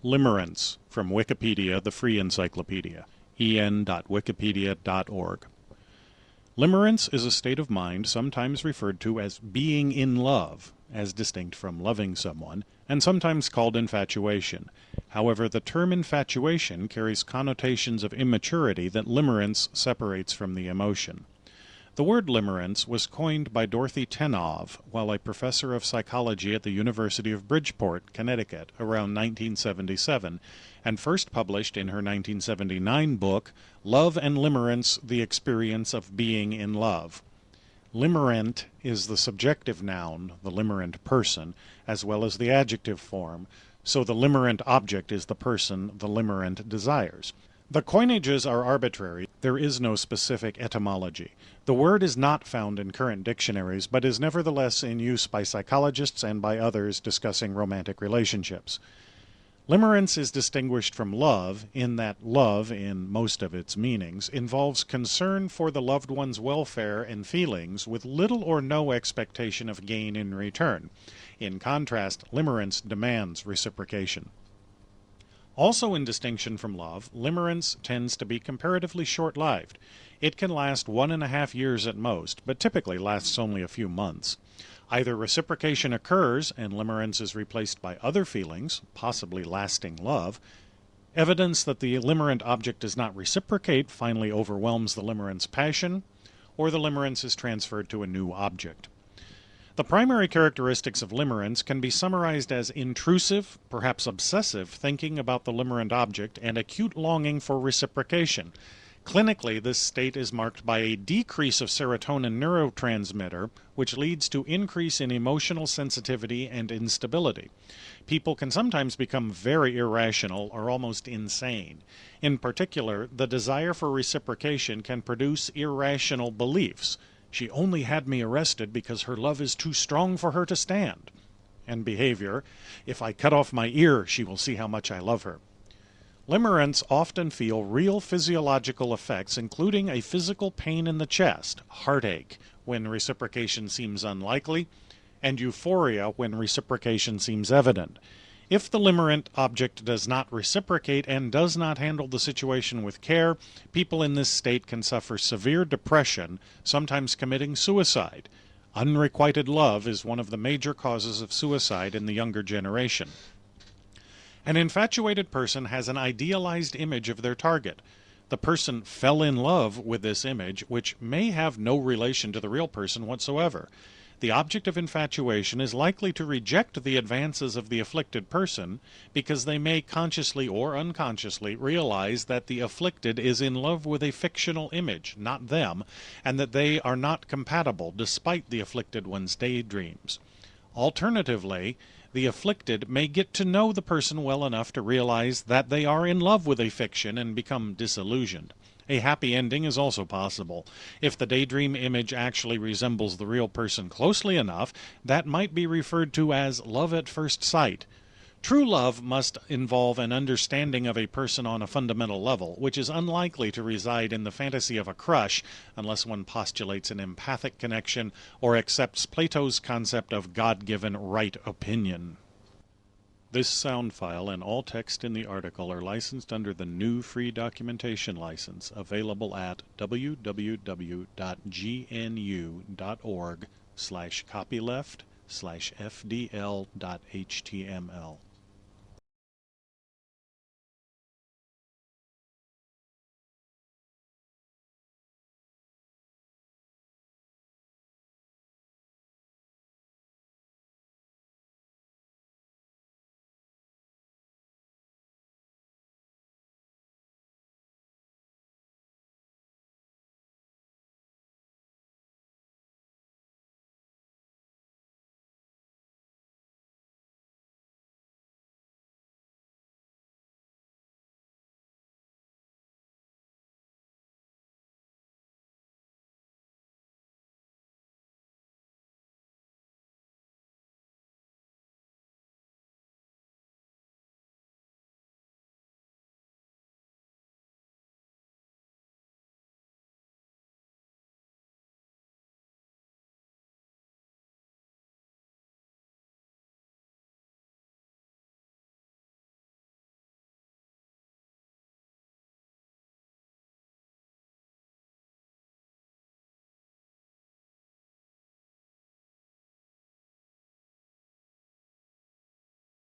Limerence, from Wikipedia, the free encyclopedia, en.wikipedia.org. Limerence is a state of mind sometimes referred to as being in love, as distinct from loving someone, and sometimes called infatuation. However, the term infatuation carries connotations of immaturity that limerence separates from the emotion. The word limerence was coined by Dorothy Tenov while a professor of psychology at the University of Bridgeport, Connecticut, around 1977, and first published in her 1979 book, Love and Limerence, The Experience of Being in Love. Limerent is the subjective noun, the limerent person, as well as the adjective form, so the limerent object is the person the limerent desires. The coinages are arbitrary. There is no specific etymology. The word is not found in current dictionaries, but is nevertheless in use by psychologists and by others discussing romantic relationships. Limerence is distinguished from love in that love, in most of its meanings, involves concern for the loved one's welfare and feelings with little or no expectation of gain in return. In contrast, limerence demands reciprocation. Also in distinction from love, limerence tends to be comparatively short-lived. It can last 1.5 years at most, but typically lasts only a few months. Either reciprocation occurs and limerence is replaced by other feelings, possibly lasting love. Evidence that the limerent object does not reciprocate finally overwhelms the limerent's passion, or the limerence is transferred to a new object. The primary characteristics of limerence can be summarized as intrusive, perhaps obsessive, thinking about the limerent object and acute longing for reciprocation. Clinically, this state is marked by a decrease of serotonin neurotransmitter, which leads to increase in emotional sensitivity and instability. People can sometimes become very irrational or almost insane. In particular, the desire for reciprocation can produce irrational beliefs. She only had me arrested because her love is too strong for her to stand. And behavior, if I cut off my ear, she will see how much I love her. Limerents often feel real physiological effects, including a physical pain in the chest, heartache, when reciprocation seems unlikely, and euphoria when reciprocation seems evident. If the limerent object does not reciprocate and does not handle the situation with care, people in this state can suffer severe depression, sometimes committing suicide. Unrequited love is one of the major causes of suicide in the younger generation. An infatuated person has an idealized image of their target. The person fell in love with this image, which may have no relation to the real person whatsoever. The object of infatuation is likely to reject the advances of the afflicted person because they may consciously or unconsciously realize that the afflicted is in love with a fictional image, not them, and that they are not compatible despite the afflicted one's daydreams. Alternatively, the afflicted may get to know the person well enough to realize that they are in love with a fiction and become disillusioned. A happy ending is also possible. If the daydream image actually resembles the real person closely enough, that might be referred to as love at first sight. True love must involve an understanding of a person on a fundamental level, which is unlikely to reside in the fantasy of a crush unless one postulates an empathic connection or accepts Plato's concept of God-given right opinion. This sound file and all text in the article are licensed under the GNU Free Documentation License, available at www.gnu.org/copyleft/fdl.html.